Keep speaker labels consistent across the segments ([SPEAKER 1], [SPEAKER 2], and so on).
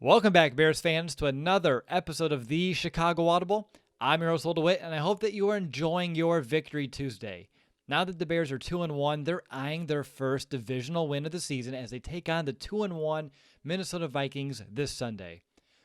[SPEAKER 1] Welcome back, Bears fans, to another episode of the Chicago Audible. I'm your host, Will DeWitt, and I hope that you are enjoying your Victory Tuesday. Now that the Bears are 2-1, they're eyeing their first divisional win of the season as they take on the 2-1 Minnesota Vikings this Sunday.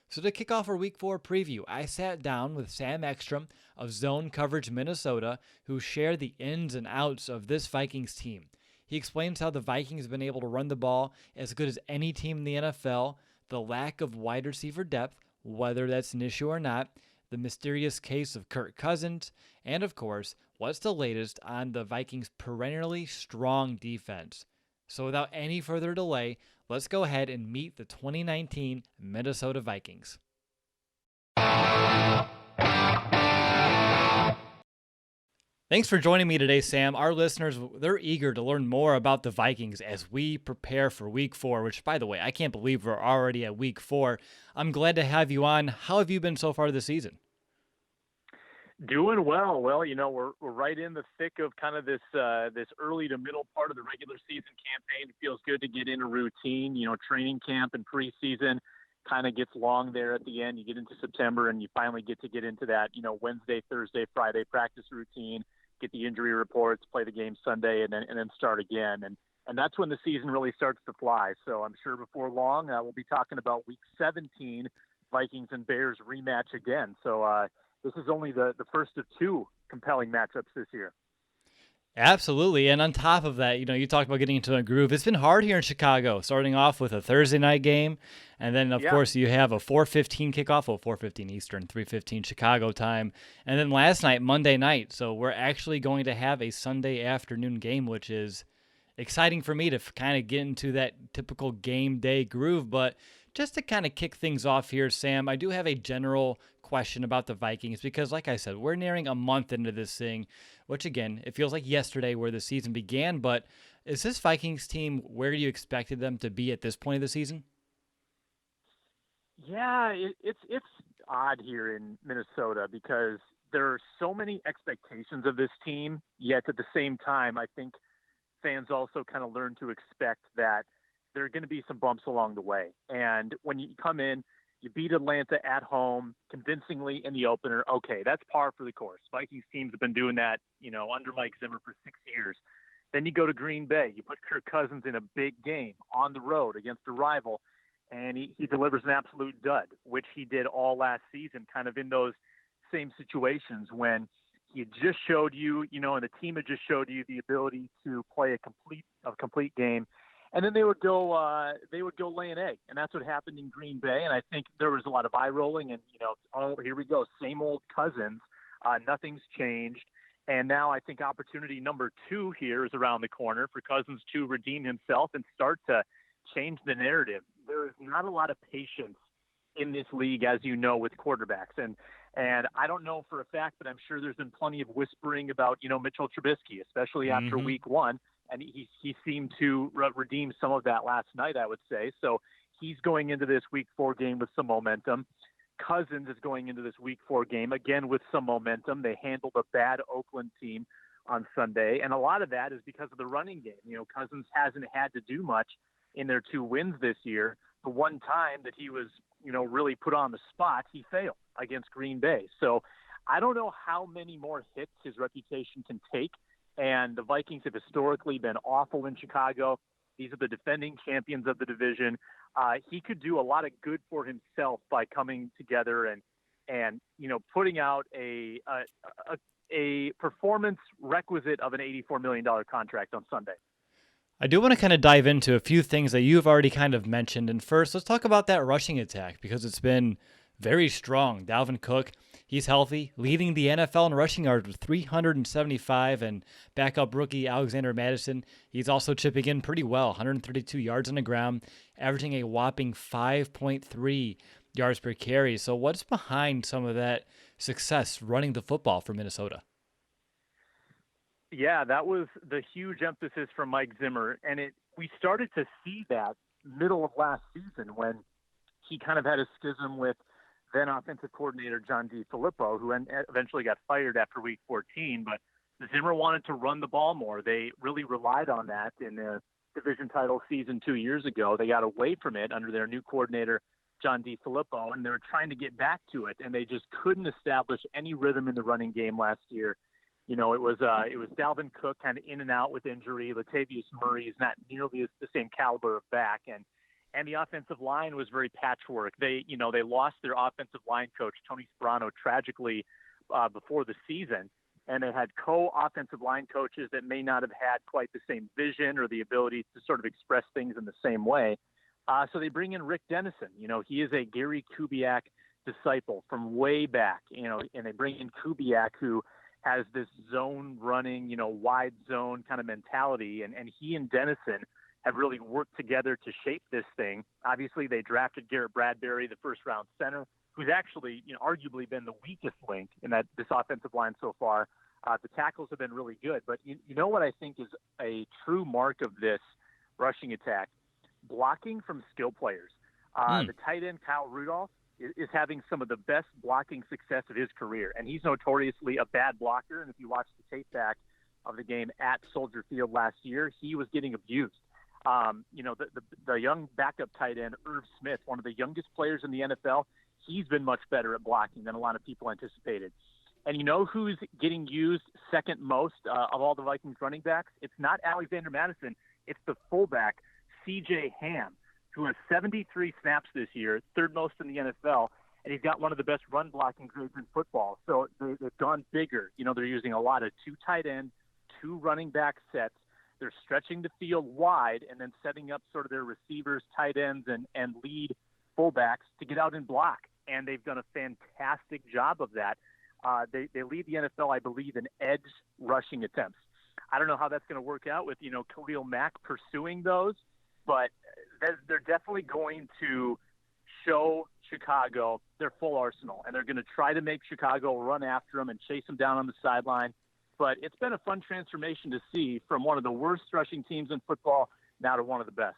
[SPEAKER 1] So to kick off our Week 4 preview, I sat down with Sam Ekstrom of Zone Coverage Minnesota, who shared the ins and outs of this Vikings team. He explains how the Vikings have been able to run the ball as good as any team in the NFL, the lack of wide receiver depth, whether that's an issue or not, the mysterious case of Kirk Cousins, and of course, what's the latest on the Vikings' perennially strong defense. So without any further delay, let's go ahead and meet the 2019 Minnesota Vikings. Thanks for joining me today, Sam. Our listeners, they're eager to learn more about the Vikings as we prepare for Week 4, which, by the way, I can't believe we're already at Week 4. I'm glad to have you on. How have you been so far this season?
[SPEAKER 2] Doing well. Well, we're right in the thick of kind of this early to middle part of the regular season campaign. It feels good to get in a routine. Training camp and preseason kind of gets long there at the end. You get into September and you finally get into that, Wednesday, Thursday, Friday practice routine, get the injury reports, play the game Sunday, and then start again. And that's when the season really starts to fly. So I'm sure before long we'll be talking about Week 17, Vikings and Bears rematch again. So this is only the first of two compelling matchups this year.
[SPEAKER 1] Absolutely. And on top of that, you talked about getting into a groove. It's been hard here in Chicago, starting off with a Thursday night game. And then, of course, you have a 4:15 kickoff, 4:15 Eastern, 3:15 Chicago time. And then last night, Monday night. So we're actually going to have a Sunday afternoon game, which is exciting for me to kind of get into that typical game day groove. But just to kind of kick things off here, Sam, I do have a general question about the Vikings because, like I said, we're nearing a month into this thing, which, again, it feels like yesterday where the season began. But is this Vikings team where you expected them to be at this point of the season?
[SPEAKER 2] Yeah, it's odd here in Minnesota because there are so many expectations of this team, yet at the same time, I think fans also kind of learn to expect that there are going to be some bumps along the way. And when you come in, you beat Atlanta at home convincingly in the opener. Okay, that's par for the course. Vikings teams have been doing that, under Mike Zimmer for 6 years. Then you go to Green Bay. You put Kirk Cousins in a big game on the road against a rival, and he delivers an absolute dud, which he did all last season, kind of in those same situations when he just showed you, and the team had just showed you the ability to play a complete game. And then they would go lay an egg, and that's what happened in Green Bay. And I think there was a lot of eye rolling, and oh, here we go, same old Cousins. Nothing's changed, and now I think opportunity number 2 here is around the corner for Cousins to redeem himself and start to change the narrative. There is not a lot of patience in this league, as you know, with quarterbacks, and I don't know for a fact, but I'm sure there's been plenty of whispering about Mitchell Trubisky, especially after Week 1. And he seemed to redeem some of that last night, I would say. So he's going into this Week 4 game with some momentum. Cousins is going into this Week 4 game, again, with some momentum. They handled a bad Oakland team on Sunday. And a lot of that is because of the running game. Cousins hasn't had to do much in their 2 wins this year. The one time that he was, really put on the spot, he failed against Green Bay. So I don't know how many more hits his reputation can take. And the Vikings have historically been awful in Chicago. These are the defending champions of the division. He could do a lot of good for himself by coming together and putting out a performance requisite of an $84 million contract on Sunday.
[SPEAKER 1] I do want to kind of dive into a few things that you've already kind of mentioned. And first, let's talk about that rushing attack because it's been very strong. Dalvin Cook, he's healthy, leading the NFL in rushing yards with 375, and backup rookie Alexander Madison, he's also chipping in pretty well, 132 yards on the ground, averaging a whopping 5.3 yards per carry. So what's behind some of that success running the football for Minnesota?
[SPEAKER 2] Yeah, that was the huge emphasis from Mike Zimmer, and we started to see that middle of last season when he kind of had a schism with then offensive coordinator John DeFilippo, who eventually got fired after Week 14. But Zimmer wanted to run the ball more. They really relied on that in the division title season 2 years ago. They got away from it under their new coordinator, John DeFilippo, and they were trying to get back to it, and they just couldn't establish any rhythm in the running game last year. You know, it was Dalvin Cook kind of in and out with injury. Latavius Murray is not nearly the same caliber of back, and the offensive line was very patchwork. They lost their offensive line coach, Tony Sperano, tragically before the season, and they had co-offensive line coaches that may not have had quite the same vision or the ability to sort of express things in the same way. So they bring in Rick Dennison. You know, he is a Gary Kubiak disciple from way back, you know, and they bring in Kubiak, who has this zone running, you know, wide zone kind of mentality. And he and Dennison have really worked together to shape this thing. Obviously, they drafted Garrett Bradbury, the first-round center, who's actually, you know, arguably been the weakest link in this offensive line so far. The tackles have been really good. But you know what I think is a true mark of this rushing attack? Blocking from skill players. The tight end, Kyle Rudolph, is having some of the best blocking success of his career. And he's notoriously a bad blocker. And if you watch the tape back of the game at Soldier Field last year, he was getting abused. You know, the young backup tight end, Irv Smith, one of the youngest players in the NFL, he's been much better at blocking than a lot of people anticipated. And you know who's getting used second most of all the Vikings running backs? It's not Alexander Madison. It's the fullback, C.J. Ham, who has 73 snaps this year, third most in the NFL, and he's got one of the best run blocking grades in football. So they've gone bigger. You know, they're using a lot of two tight end, two running back sets. They're stretching the field wide and then setting up sort of their receivers, tight ends, and lead fullbacks to get out and block. And they've done a fantastic job of that. They lead the NFL, I believe, in edge rushing attempts. I don't know how that's going to work out with, you know, Khalil Mack pursuing those, but they're definitely going to show Chicago their full arsenal, and they're going to try to make Chicago run after them and chase them down on the sideline. But it's been a fun transformation to see from one of the worst rushing teams in football now to one of the best.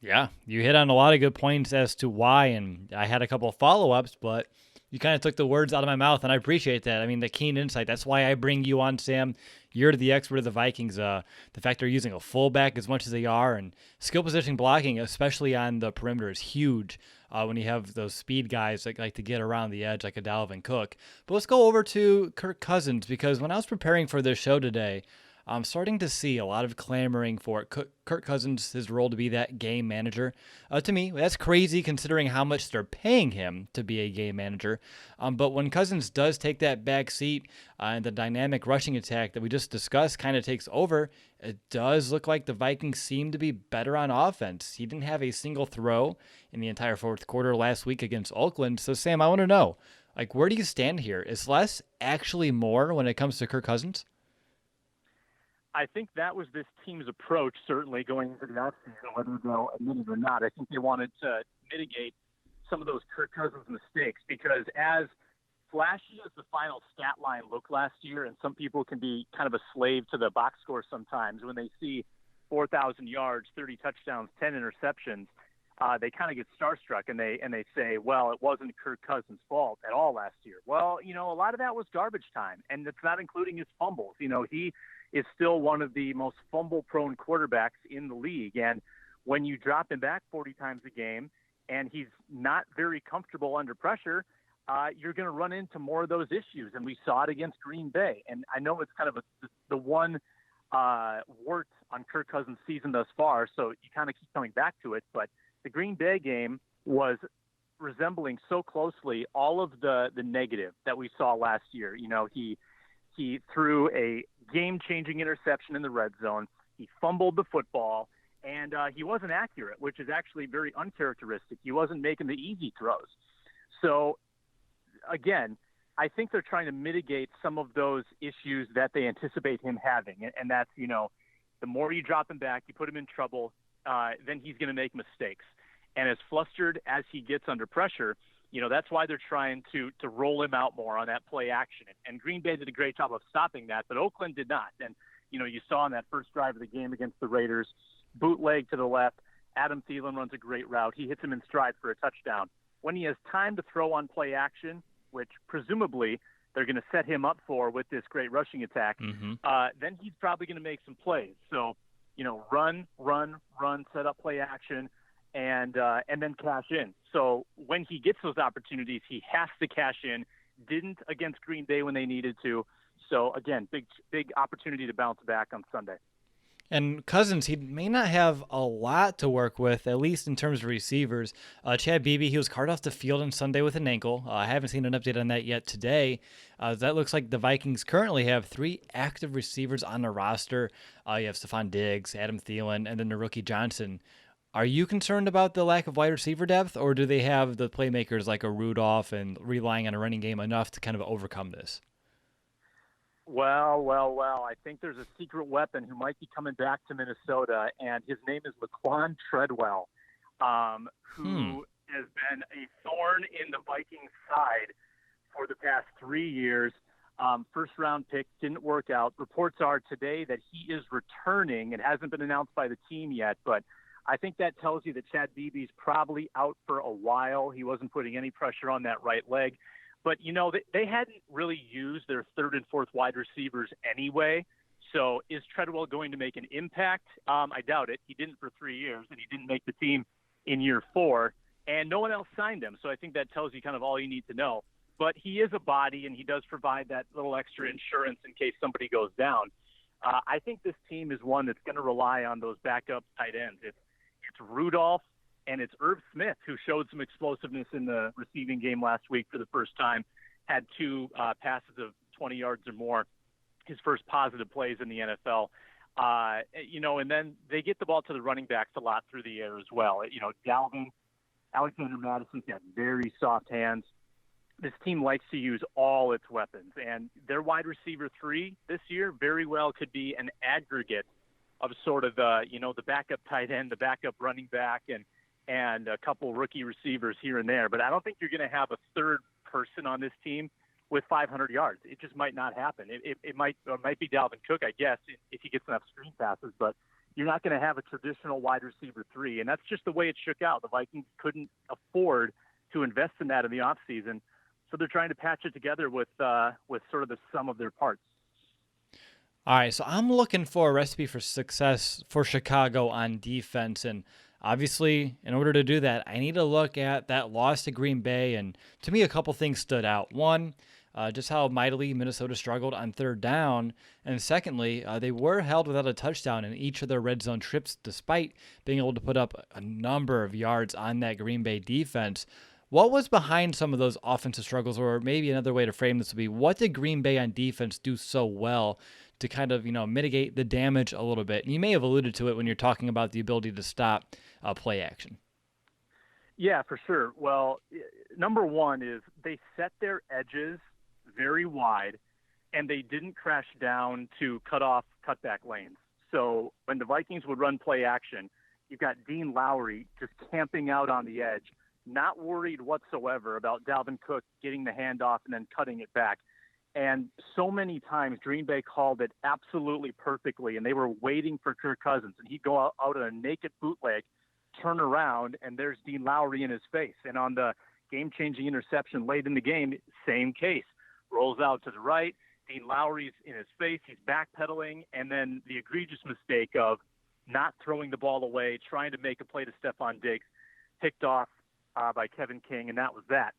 [SPEAKER 1] Yeah, you hit on a lot of good points as to why, and I had a couple of follow-ups, but you kind of took the words out of my mouth, and I appreciate that. I mean, the keen insight. That's why I bring you on, Sam. You're the expert of the Vikings. The fact they're using a fullback as much as they are, and skill position blocking, especially on the perimeter, is huge when you have those speed guys that like to get around the edge like a Dalvin Cook. But let's go over to Kirk Cousins, because when I was preparing for this show today, I'm starting to see a lot of clamoring for Kirk Cousins, his role to be that game manager. To me, that's crazy considering how much they're paying him to be a game manager. But when Cousins does take that back seat and the dynamic rushing attack that we just discussed kind of takes over, it does look like the Vikings seem to be better on offense. He didn't have a single throw in the entire fourth quarter last week against Oakland. So, Sam, I want to know, like, where do you stand here? Is less actually more when it comes to Kirk Cousins?
[SPEAKER 2] I think that was this team's approach, certainly going into the offseason, whether they'll admit it or not. I think they wanted to mitigate some of those Kirk Cousins mistakes, because as flashy as the final stat line looked last year, and some people can be kind of a slave to the box score sometimes, when they see 4,000 yards, 30 touchdowns, 10 interceptions, they kind of get starstruck and they say, well, it wasn't Kirk Cousins' fault at all last year. Well, you know, a lot of that was garbage time, and it's not including his fumbles. You know, he is still one of the most fumble-prone quarterbacks in the league. And when you drop him back 40 times a game and he's not very comfortable under pressure, you're going to run into more of those issues. And we saw it against Green Bay. And I know it's kind of the one wart on Kirk Cousins' season thus far, so you kind of keep coming back to it. But the Green Bay game was resembling so closely all of the negative that we saw last year. You know, he threw a game-changing interception in the red zone. He fumbled the football, and he wasn't accurate, which is actually very uncharacteristic. He wasn't making the easy throws. So, again, I think they're trying to mitigate some of those issues that they anticipate him having, and that's, you know, the more you drop him back, you put him in trouble, then he's going to make mistakes. And as flustered as he gets under pressure, you know, that's why they're trying to roll him out more on that play action. And Green Bay did a great job of stopping that, but Oakland did not. And, you know, you saw in that first drive of the game against the Raiders, bootleg to the left, Adam Thielen runs a great route. He hits him in stride for a touchdown. When he has time to throw on play action, which presumably they're going to set him up for with this great rushing attack, then he's probably going to make some plays. So, you know, run, set up play action, and then cash in. So when he gets those opportunities, he has to cash in. Didn't against Green Bay when they needed to. So again, big opportunity to bounce back on Sunday.
[SPEAKER 1] And Cousins, he may not have a lot to work with, at least in terms of receivers. Chad Beebe, he was carted off the field on Sunday with an ankle. I haven't seen an update on that yet today. That looks like the Vikings currently have 3 active receivers on the roster. You have Stephon Diggs, Adam Thielen, and then the rookie Johnson. Are you concerned about the lack of wide receiver depth, or do they have the playmakers like a Rudolph and relying on a running game enough to kind of overcome this?
[SPEAKER 2] Well. I think there's a secret weapon who might be coming back to Minnesota, and his name is Laquan Treadwell, who has been a thorn in the Vikings' side for the past 3 years. First-round pick, didn't work out. Reports are today that he is returning. It hasn't been announced by the team yet, but I think that tells you that Chad Beebe's probably out for a while. He wasn't putting any pressure on that right leg. But, they hadn't really used their third and fourth wide receivers anyway. So is Treadwell going to make an impact? I doubt it. He didn't for 3 years, and he didn't make the team in year 4. And no one else signed him. So I think that tells you kind of all you need to know. But he is a body, and he does provide that little extra insurance in case somebody goes down. I think this team is one that's going to rely on those backup tight ends. It's Rudolph, and it's Irv Smith, who showed some explosiveness in the receiving game last week for the first time, had 2 passes of 20 yards or more, his first positive plays in the NFL. And then they get the ball to the running backs a lot through the air as well. Dalvin, Alexander Madison's got very soft hands. This team likes to use all its weapons, and their wide receiver 3 this year very well could be an aggregate of sort of the backup tight end, the backup running back, and a couple rookie receivers here and there. But I don't think you're going to have a third person on this team with 500 yards. It just might not happen. It might be Dalvin Cook, I guess, if he gets enough screen passes, but you're not going to have a traditional wide receiver 3. And that's just the way it shook out. The Vikings couldn't afford to invest in that in the offseason. So they're trying to patch it together with sort of the sum of their parts.
[SPEAKER 1] All right, so I'm looking for a recipe for success for Chicago on defense, and obviously, in order to do that, I need to look at that loss to Green Bay, and to me, a couple things stood out. One, just how mightily Minnesota struggled on third down, and secondly, they were held without a touchdown in each of their red zone trips, despite being able to put up a number of yards on that Green Bay defense. What was behind some of those offensive struggles, or maybe another way to frame this would be, what did Green Bay on defense do so well to kind of, mitigate the damage a little bit? And you may have alluded to it when you're talking about the ability to stop play action.
[SPEAKER 2] Yeah, for sure. Well, number one is they set their edges very wide, and they didn't crash down to cut off cutback lanes. So when the Vikings would run play action, you've got Dean Lowry just camping out on the edge, not worried whatsoever about Dalvin Cook getting the handoff and then cutting it back. And so many times Green Bay called it absolutely perfectly, and they were waiting for Kirk Cousins, and he'd go out on a naked bootleg, turn around, and there's Dean Lowry in his face. And on the game-changing interception late in the game, same case. Rolls out to the right, Dean Lowry's in his face, he's backpedaling, and then the egregious mistake of not throwing the ball away, trying to make a play to Stephon Diggs, picked off by Kevin King, and that was that.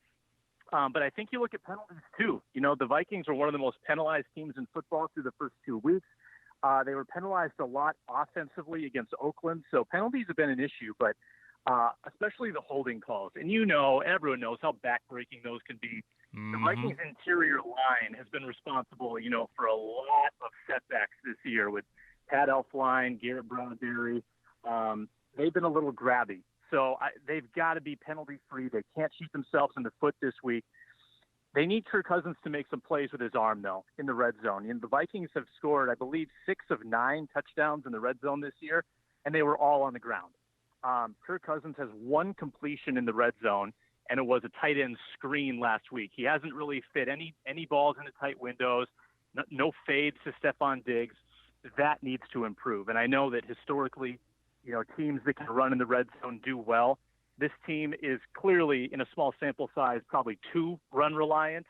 [SPEAKER 2] But I think you look at penalties too. The Vikings were one of the most penalized teams in football through the first 2 weeks. They were penalized a lot offensively against Oakland. So penalties have been an issue, but especially the holding calls. And everyone knows how backbreaking those can be. Mm-hmm. The Vikings interior line has been responsible, for a lot of setbacks this year with Pat Elflein, Garrett Bradbury. They've been a little grabby. So they've got to be penalty-free. They can't shoot themselves in the foot this week. They need Kirk Cousins to make some plays with his arm, though, in the red zone. And the Vikings have scored, I believe, 6 of 9 touchdowns in the red zone this year, and they were all on the ground. Kirk Cousins has 1 completion in the red zone, and it was a tight end screen last week. He hasn't really fit any balls into tight windows, no fades to Stephon Diggs. That needs to improve. And I know that historically, teams that can run in the red zone do well. This team is clearly, in a small sample size, probably too run reliant.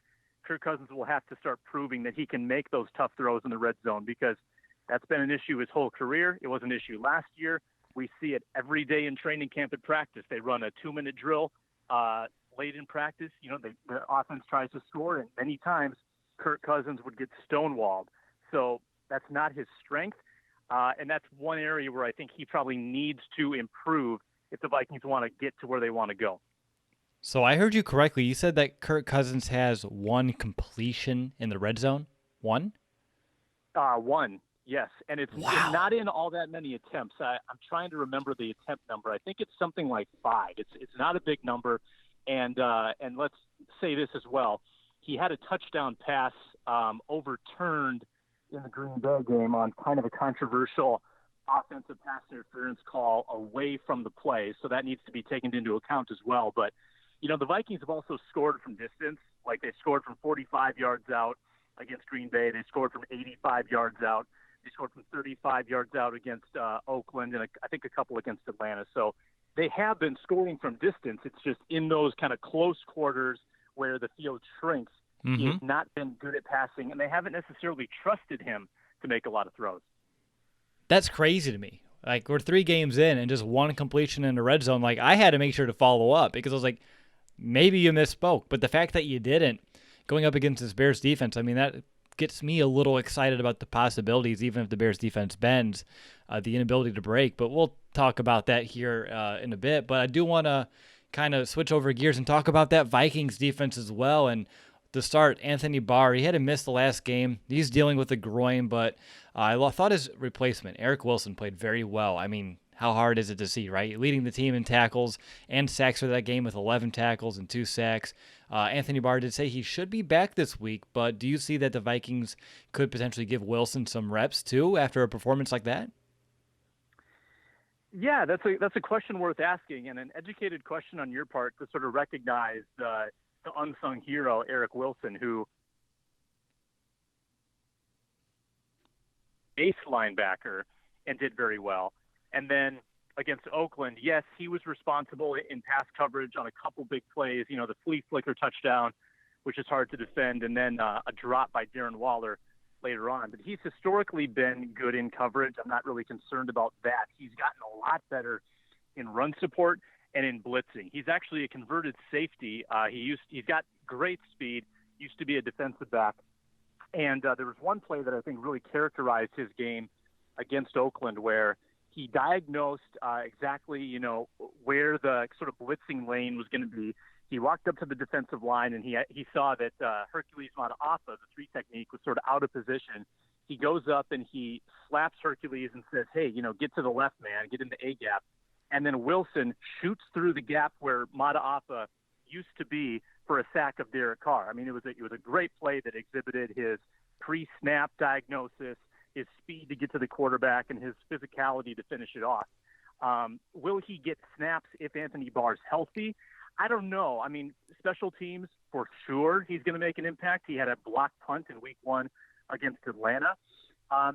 [SPEAKER 2] Kirk Cousins will have to start proving that he can make those tough throws in the red zone, because that's been an issue his whole career. It was an issue last year. We see it every day in training camp and practice. They run a 2-minute drill late in practice. The offense tries to score, and many times Kirk Cousins would get stonewalled. So that's not his strength, and that's one area where I think he probably needs to improve if the Vikings want to get to where they want to go.
[SPEAKER 1] So I heard you correctly. You said that Kirk Cousins has 1 completion in the red zone? 1?
[SPEAKER 2] 1, yes. And it's not in all that many attempts. I'm trying to remember the attempt number. I think it's something like 5. It's not a big number. And let's say this as well. He had a touchdown pass overturned in the Green Bay game on kind of a controversial offensive pass interference call away from the play. So that needs to be taken into account as well. But, the Vikings have also scored from distance. Like they scored from 45 yards out against Green Bay. They scored from 85 yards out. They scored from 35 yards out against Oakland, and I think a couple against Atlanta. So they have been scoring from distance. It's just in those kind of close quarters where the field shrinks. Mm-hmm. He has not been good at passing, and they haven't necessarily trusted him to make a lot of throws.
[SPEAKER 1] That's crazy to me. Like, we're 3 games in and just 1 completion in the red zone. Like, I had to make sure to follow up because I was like, maybe you misspoke. But the fact that you didn't, going up against this Bears defense, I mean, that gets me a little excited about the possibilities, even if the Bears defense bends, the inability to break. But we'll talk about that here in a bit. But I do want to kind of switch over gears and talk about that Vikings defense as well. And to start, Anthony Barr, he had to miss the last game. He's dealing with a groin, but I thought his replacement, Eric Wilson, played very well. I mean, how hard is it to see, right? Leading the team in tackles and sacks for that game with 11 tackles and 2 sacks. Anthony Barr did say he should be back this week, but do you see that the Vikings could potentially give Wilson some reps too after a performance like that?
[SPEAKER 2] Yeah, that's a question worth asking, and an educated question on your part to sort of recognize the unsung hero, Eric Wilson, who ace linebacker and did very well. And then against Oakland, yes, he was responsible in pass coverage on a couple big plays, the flea flicker touchdown, which is hard to defend, and then a drop by Darren Waller later on. But he's historically been good in coverage. I'm not really concerned about that. He's gotten a lot better in run support and in blitzing. He's actually a converted safety. He's got great speed, used to be a defensive back. And there was one play that I think really characterized his game against Oakland where he diagnosed exactly, where the sort of blitzing lane was going to be. He walked up to the defensive line and he saw that Hercules Mataafa, the 3 technique, was sort of out of position. He goes up and he slaps Hercules and says, hey, get to the left, man, get in the A gap. And then Wilson shoots through the gap where Mataafa used to be for a sack of Derek Carr. I mean, it was a great play that exhibited his pre-snap diagnosis, his speed to get to the quarterback, and his physicality to finish it off. Will he get snaps if Anthony Barr's healthy? I don't know. I mean, special teams, for sure, he's going to make an impact. He had a blocked punt in week 1 against Atlanta.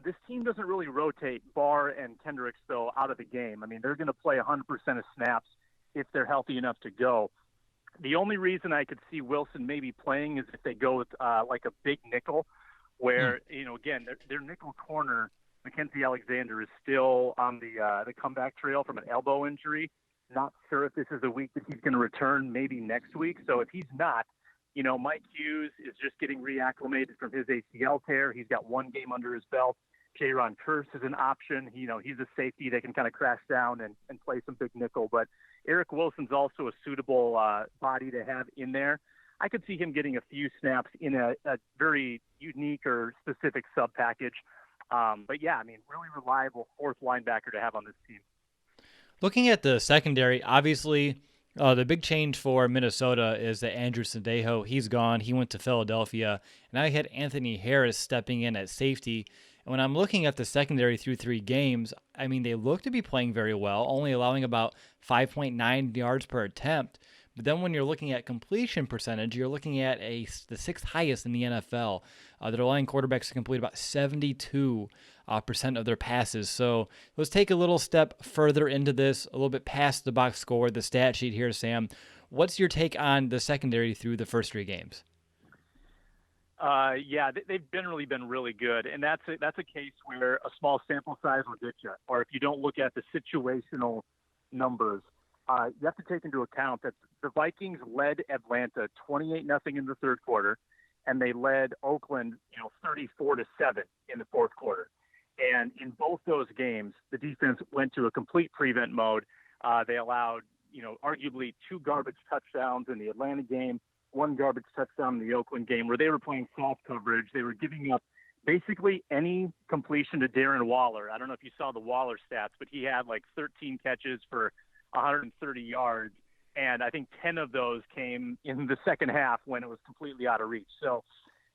[SPEAKER 2] This team doesn't really rotate Barr and Kendricks, though, out of the game. I mean, they're going to play 100% of snaps if they're healthy enough to go. The only reason I could see Wilson maybe playing is if they go with like a big nickel where, again, their nickel corner, Mckenzie Alexander, is still on the comeback trail from an elbow injury. Not sure if this is a week that he's going to return, maybe next week. So if he's not, Mike Hughes is just getting reacclimated from his ACL tear. He's got 1 game under his belt. Jaron Kearse is an option. He's a safety that can kind of crash down and play some big nickel. But Eric Wilson's also a suitable body to have in there. I could see him getting a few snaps in a very unique or specific sub package. But yeah, I mean, really reliable 4th linebacker to have on this team.
[SPEAKER 1] Looking at the secondary, obviously the big change for Minnesota is that Andrew Sendejo, he's gone. He went to Philadelphia. And I had Anthony Harris stepping in at safety. And when I'm looking at the secondary through 3 games, I mean, they look to be playing very well, only allowing about 5.9 yards per attempt. But then when you're looking at completion percentage, you're looking at the 6th highest in the NFL. They're allowing quarterbacks to complete about 72% of their passes. So let's take a little step further into this, a little bit past the box score, the stat sheet here, Sam. What's your take on the secondary through the first 3 games?
[SPEAKER 2] Yeah, they've generally been really good, and that's a case where a small sample size will get you. Or if you don't look at the situational numbers, you have to take into account that the Vikings led Atlanta 28-0 in the third quarter, and they led Oakland, 34-7 in the fourth quarter. And in both those games, the defense went to a complete prevent mode. They allowed, arguably 2 garbage touchdowns in the Atlanta game, 1 garbage touchdown in the Oakland game, where they were playing soft coverage. They were giving up basically any completion to Darren Waller. I don't know if you saw the Waller stats, but he had like 13 catches for 130 yards. And I think 10 of those came in the second half when it was completely out of reach. So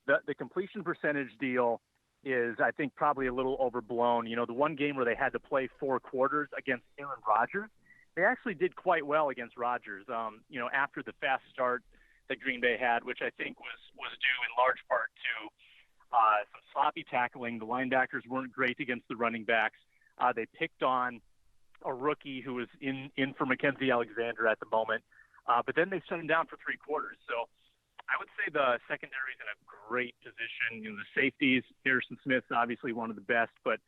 [SPEAKER 2] the completion percentage deal is, I think, probably a little overblown. The one game where they had to play 4 quarters against Aaron Rodgers, they actually did quite well against Rodgers. After the fast start that Green Bay had, which I think was due in large part to some sloppy tackling. The linebackers weren't great against the running backs. They picked on a rookie who was in for Mckenzie Alexander at the moment, but then they shut him down for 3 quarters. So I would say the secondary is in a great position. The safeties, Harrison Smith's obviously one of the best, but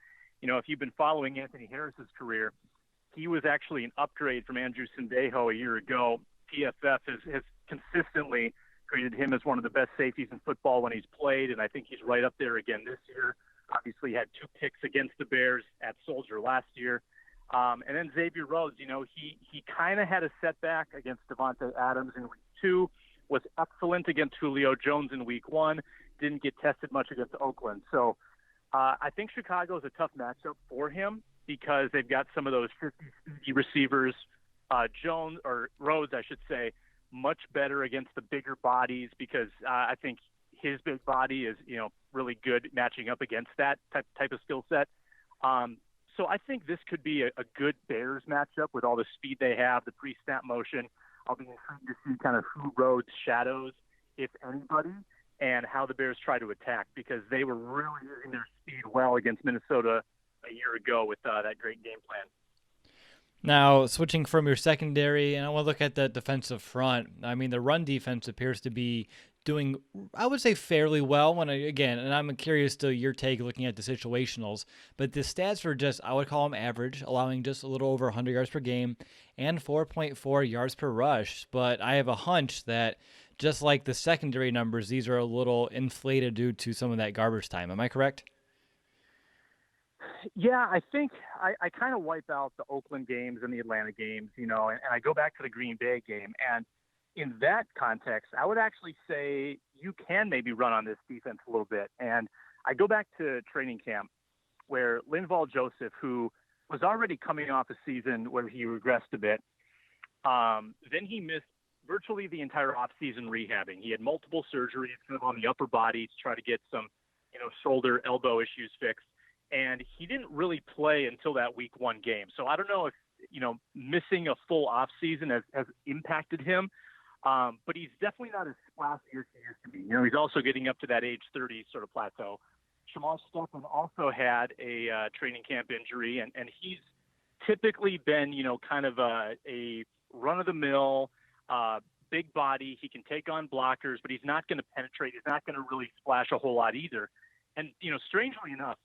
[SPEAKER 2] if you've been following Anthony Harris's career, he was actually an upgrade from Andrew Sendejo a year ago. PFF has consistently graded him as one of the best safeties in football when he's played, and I think he's right up there again this year. Obviously, he had 2 picks against the Bears at Soldier last year. And then Xavier Rhodes, he kind of had a setback against Devontae Adams in week 2, was excellent against Julio Jones in week 1, didn't get tested much against Oakland. So I think Chicago is a tough matchup for him because they've got some of those 50-50 receivers. Jones, or Rhodes, I should say, much better against the bigger bodies because I think his big body is, really good matching up against that type of skill set. So I think this could be a good Bears matchup with all the speed they have, the pre-snap motion. I'll be intrigued to see kind of who Rhodes shadows, if anybody, and how the Bears try to attack because they were really using their speed well against Minnesota a year ago with that great game plan.
[SPEAKER 1] Now, switching from your secondary, and I want to look at the defensive front. I mean, the run defense appears to be doing, I would say, fairly well. And I'm curious to your take looking at the situationals, but the stats are just, I would call them average, allowing just a little over 100 yards per game and 4.4 yards per rush. But I have a hunch that just like the secondary numbers, these are a little inflated due to some of that garbage time. Am I correct?
[SPEAKER 2] Yeah, I think I kind of wipe out the Oakland games and the Atlanta games, and I go back to the Green Bay game. And in that context, I would actually say you can maybe run on this defense a little bit. And I go back to training camp where Linval Joseph, who was already coming off a season where he regressed a bit, then he missed virtually the entire offseason rehabbing. He had multiple surgeries kind of on the upper body to try to get some, shoulder, elbow issues fixed. And he didn't really play until that week 1 game. So I don't know if, missing a full off season has impacted him. But he's definitely not as splashy as he used to be. He's also getting up to that age 30 sort of plateau. Shamar Stephen also had a training camp injury, and he's typically been, kind of a run-of-the-mill, big body. He can take on blockers, but he's not going to penetrate. He's not going to really splash a whole lot either. And, strangely enough,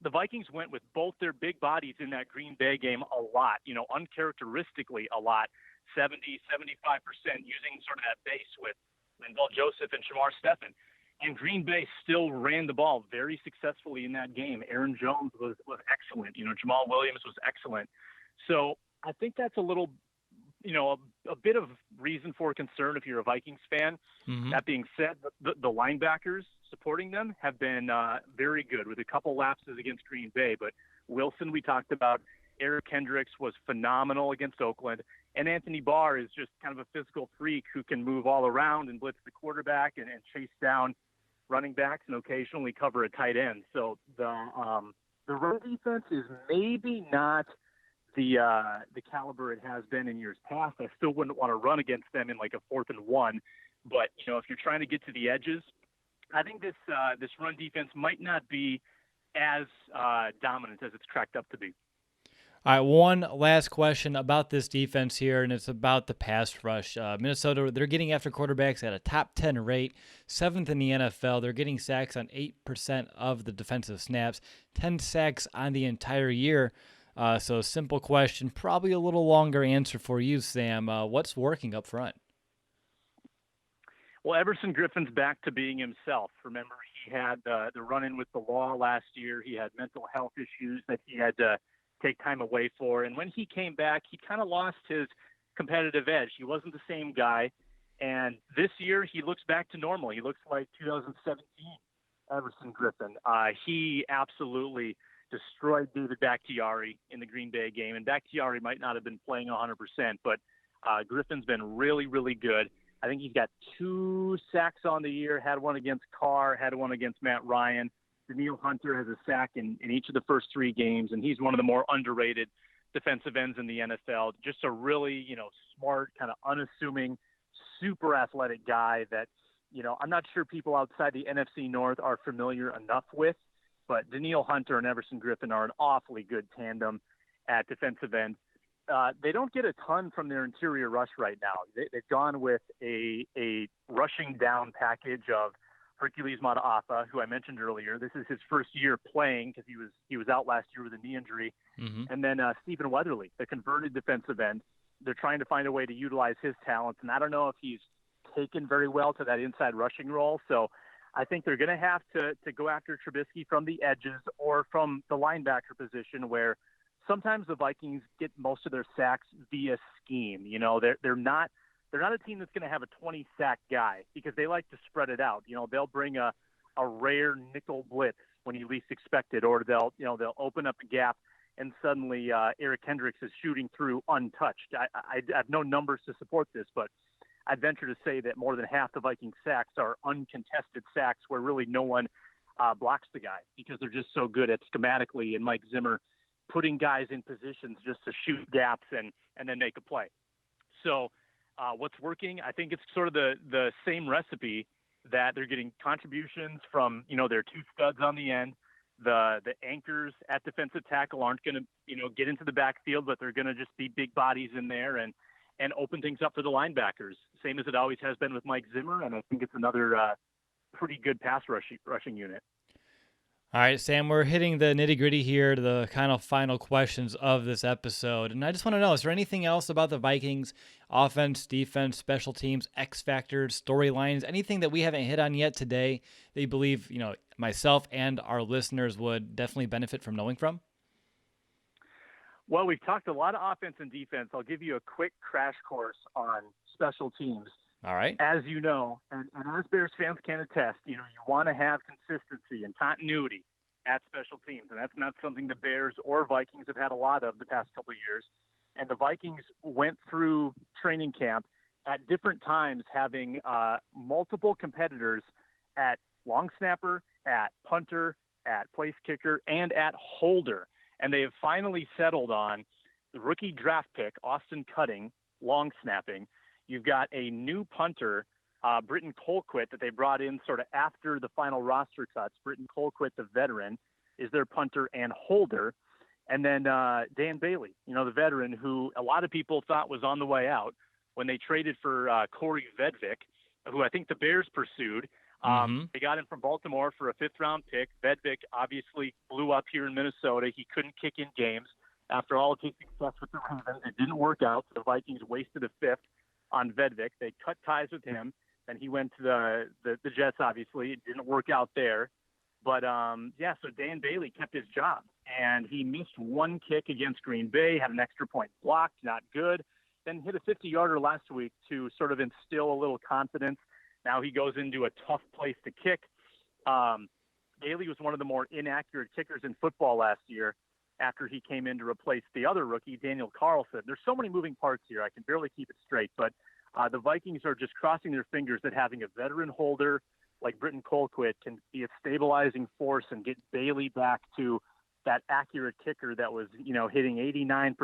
[SPEAKER 2] the Vikings went with both their big bodies in that Green Bay game a lot, uncharacteristically a lot, 70, 75%, using sort of that base with Linval Joseph and Shamar Stephen. And Green Bay still ran the ball very successfully in that game. Aaron Jones was excellent. Jamal Williams was excellent. So I think that's a little, a bit of reason for concern if you're a Vikings fan. Mm-hmm. That being said, the linebackers supporting them have been very good with a couple lapses against Green Bay. But Wilson, we talked about. Eric Kendricks was phenomenal against Oakland. And Anthony Barr is just kind of a physical freak who can move all around and blitz the quarterback and chase down running backs and occasionally cover a tight end. So the run defense is maybe not the caliber it has been in years past. I still wouldn't want to run against them in like a 4th and 1. But, if you're trying to get to the edges, I think this run defense might not be as dominant as it's cracked up to be.
[SPEAKER 1] All right, one last question about this defense here, and it's about the pass rush. Minnesota, they're getting after quarterbacks at a top 10 rate, 7th in the NFL. They're getting sacks on 8% of the defensive snaps, 10 sacks on the entire year. So simple question, probably a little longer answer for you, Sam. What's working up front?
[SPEAKER 2] Well, Everson Griffin's back to being himself. Remember, he had the run-in with the law last year. He had mental health issues that he had to take time away for. And when he came back, he kind of lost his competitive edge. He wasn't the same guy. And this year, he looks back to normal. He looks like 2017 Everson Griffin. He absolutely destroyed David Bakhtiari in the Green Bay game. And Bakhtiari might not have been playing 100%, but Griffin's been really, really good. I think he's got 2 sacks on the year, had one against Carr, had one against Matt Ryan. Daniil Hunter has a sack in each of the first 3 games, and he's one of the more underrated defensive ends in the NFL. Just a really, smart, kind of unassuming, super athletic guy that, I'm not sure people outside the NFC North are familiar enough with, but Daniil Hunter and Everson Griffin are an awfully good tandem at defensive end. They don't get a ton from their interior rush right now. They've gone with a rushing down package of Hercules Mataafa, who I mentioned earlier. This is his first year playing because he was out last year with a knee injury. Mm-hmm. And then Stephen Weatherly, the converted defensive end. They're trying to find a way to utilize his talents, and I don't know if he's taken very well to that inside rushing role. So I think they're going to have to go after Trubisky from the edges or from the linebacker position, where sometimes the Vikings get most of their sacks via scheme. They're not a team that's going to have a 20-sack guy because they like to spread it out. They'll bring a rare nickel blitz when you least expect it, or they'll open up a gap and suddenly Eric Hendricks is shooting through untouched. I have no numbers to support this, but I'd venture to say that more than half the Viking sacks are uncontested sacks where really no one blocks the guy because they're just so good at schematically and Mike Zimmer putting guys in positions just to shoot gaps and then make a play. So what's working, I think it's sort of the same recipe that they're getting contributions from, their 2 studs on the end. The anchors at defensive tackle aren't going to, get into the backfield, but they're going to just be big bodies in there and open things up for the linebackers, same as it always has been with Mike Zimmer. And I think it's another pretty good pass rushing unit.
[SPEAKER 1] All right, Sam, we're hitting the nitty-gritty here to the kind of final questions of this episode. And I just want to know, is there anything else about the Vikings, offense, defense, special teams, X factors, storylines, anything that we haven't hit on yet today that you believe, myself and our listeners would definitely benefit from knowing from?
[SPEAKER 2] Well, we've talked a lot of offense and defense. I'll give you a quick crash course on special teams.
[SPEAKER 1] All right.
[SPEAKER 2] As you know, and as Bears fans can attest, you want to have consistency and continuity at special teams, and that's not something the Bears or Vikings have had a lot of the past couple of years. And the Vikings went through training camp at different times having multiple competitors at long snapper, at punter, at place kicker, and at holder. And they have finally settled on the rookie draft pick, Austin Cutting, long snapping. You've got a new punter, Britton Colquitt, that they brought in sort of after the final roster cuts. Britton Colquitt, the veteran, is their punter and holder. And then Dan Bailey, the veteran who a lot of people thought was on the way out when they traded for Corey Vedvik, who I think the Bears pursued. They got him from Baltimore for a 5th-round pick. Vedvik obviously blew up here in Minnesota. He couldn't kick in games. After all of his success with the Ravens, it didn't work out. So the Vikings wasted a 5th on Vedvik. They cut ties with him. Then he went to the Jets, obviously. It didn't work out there. But, so Dan Bailey kept his job. And he missed 1 kick against Green Bay, had an extra point blocked, not good. Then hit a 50-yarder last week to sort of instill a little confidence. Now he goes into a tough place to kick. Bailey was one of the more inaccurate kickers in football last year after he came in to replace the other rookie, Daniel Carlson. There's so many moving parts here. I can barely keep it straight. But the Vikings are just crossing their fingers that having a veteran holder like Britton Colquitt can be a stabilizing force and get Bailey back to that accurate kicker that was, hitting 89%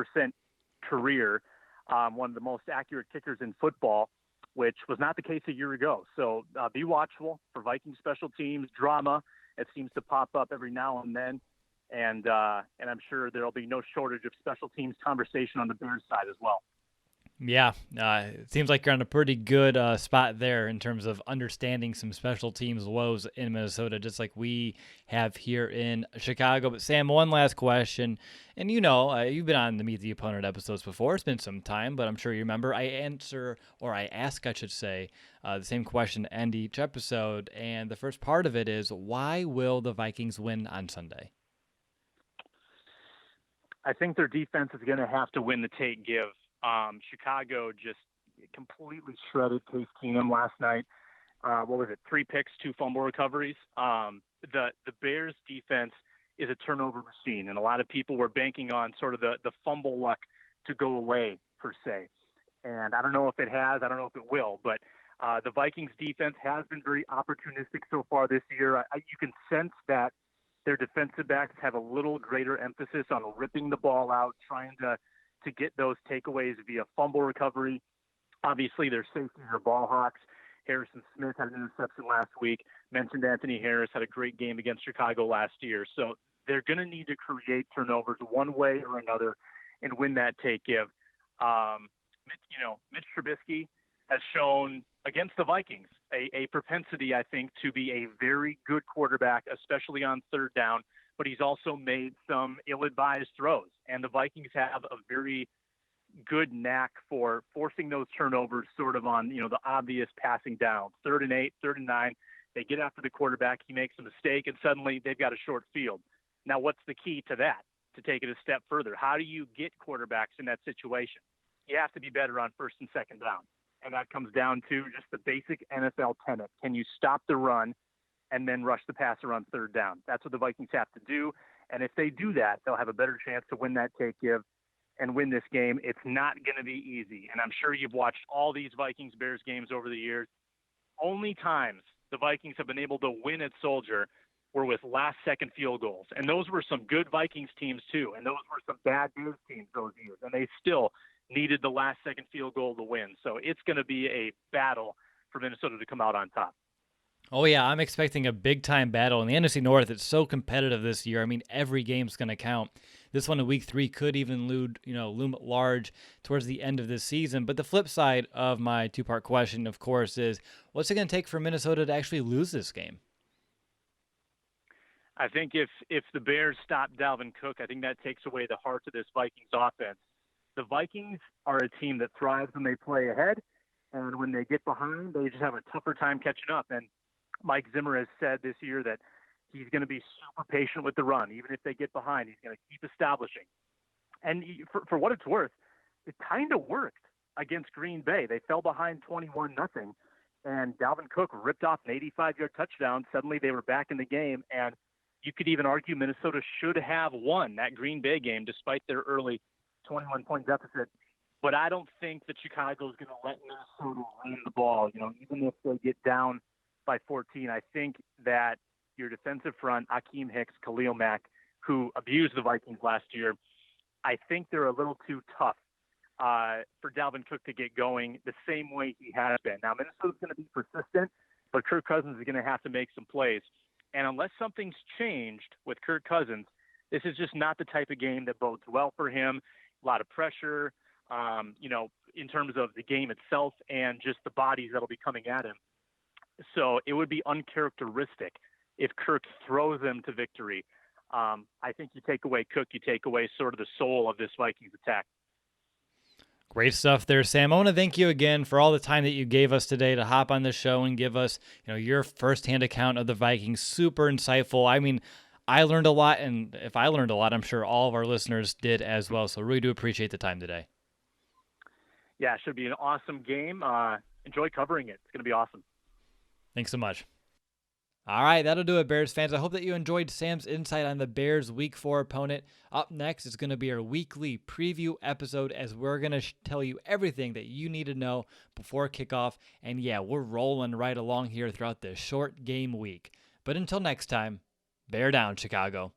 [SPEAKER 2] career, one of the most accurate kickers in football, which was not the case a year ago. So be watchful for Viking special teams drama. It seems to pop up every now and then. And I'm sure there'll be no shortage of special teams conversation on the Bears side as well.
[SPEAKER 1] Yeah, it seems like you're on a pretty good spot there in terms of understanding some special teams woes in Minnesota, just like we have here in Chicago. But Sam, one last question, and you've been on the Meet the Opponent episodes before. It's been some time, but I'm sure you remember. I ask, the same question to end each episode, and the first part of it is, why will the Vikings win on Sunday?
[SPEAKER 2] I think their defense is going to have to win the take-give. Chicago just completely shredded Case Keenum last night. 3 picks, 2 fumble recoveries. The Bears defense is a turnover machine, and a lot of people were banking on sort of the fumble luck to go away, per se. And I don't know if it has, I don't know if it will, but the Vikings defense has been very opportunistic so far this year. You can sense that their defensive backs have a little greater emphasis on ripping the ball out, trying to get those takeaways via fumble recovery. Obviously, their safeties are ball hawks. Harrison Smith had an interception last week. Mentioned Anthony Harris had a great game against Chicago last year. So they're going to need to create turnovers one way or another and win that take-give. Mitch Trubisky has shown against the Vikings a propensity, I think, to be a very good quarterback, especially on third down, but he's also made some ill-advised throws. And the Vikings have a very good knack for forcing those turnovers sort of on, the obvious passing down. 3rd and 8, 3rd and 9, they get after the quarterback, he makes a mistake, and suddenly they've got a short field. Now, what's the key to that, to take it a step further? How do you get quarterbacks in that situation? You have to be better on 1st and 2nd down. And that comes down to just the basic NFL tenet. Can you stop the run and then rush the passer on 3rd down? That's what the Vikings have to do. And if they do that, they'll have a better chance to win that take-give and win this game. It's not going to be easy. And I'm sure you've watched all these Vikings-Bears games over the years. Only times the Vikings have been able to win at Soldier were with last-second field goals. And those were some good Vikings teams, too. And those were some bad Bears teams those years. And they still needed the last-second field goal to win. So it's going to be a battle for Minnesota to come out on top.
[SPEAKER 1] Oh, yeah, I'm expecting a big-time battle. In the NFC North, it's so competitive this year. I mean, every game's going to count. This one in Week 3 could even loom large towards the end of this season. But the flip side of my two-part question, of course, is what's it going to take for Minnesota to actually lose this game?
[SPEAKER 2] I think if the Bears stop Dalvin Cook, I think that takes away the heart of this Vikings offense. The Vikings are a team that thrives when they play ahead, and when they get behind, they just have a tougher time catching up. And Mike Zimmer has said this year that he's going to be super patient with the run. Even if they get behind, he's going to keep establishing. And for what it's worth, it kind of worked against Green Bay. They fell behind 21-0, and Dalvin Cook ripped off an 85-yard touchdown. Suddenly they were back in the game, and you could even argue Minnesota should have won that Green Bay game despite their early 21-point deficit. But I don't think that Chicago is going to let Minnesota run the ball. Even if they get down by 14, I think that your defensive front, Akeem Hicks, Khalil Mack, who abused the Vikings last year, I think they're a little too tough for Dalvin Cook to get going the same way he has been. Now, Minnesota's going to be persistent, but Kirk Cousins is going to have to make some plays. And unless something's changed with Kirk Cousins, this is just not the type of game that bodes well for him. A lot of pressure, in terms of the game itself and just the bodies that'll be coming at him. So it would be uncharacteristic if Kirk throws them to victory. I think you take away Cook, you take away sort of the soul of this Vikings attack.
[SPEAKER 1] Great stuff there, Sam. I want to thank you again for all the time that you gave us today to hop on the show and give us, your firsthand account of the Vikings. Super insightful. I mean, I learned a lot, and if I learned a lot, I'm sure all of our listeners did as well. So really do appreciate the time today.
[SPEAKER 2] Yeah, it should be an awesome game. Enjoy covering it. It's going to be awesome.
[SPEAKER 1] Thanks so much. All right, that'll do it, Bears fans. I hope that you enjoyed Sam's insight on the Bears' Week 4 opponent. Up next is going to be our weekly preview episode as we're going to tell you everything that you need to know before kickoff. And yeah, we're rolling right along here throughout this short game week. But until next time, bear down, Chicago.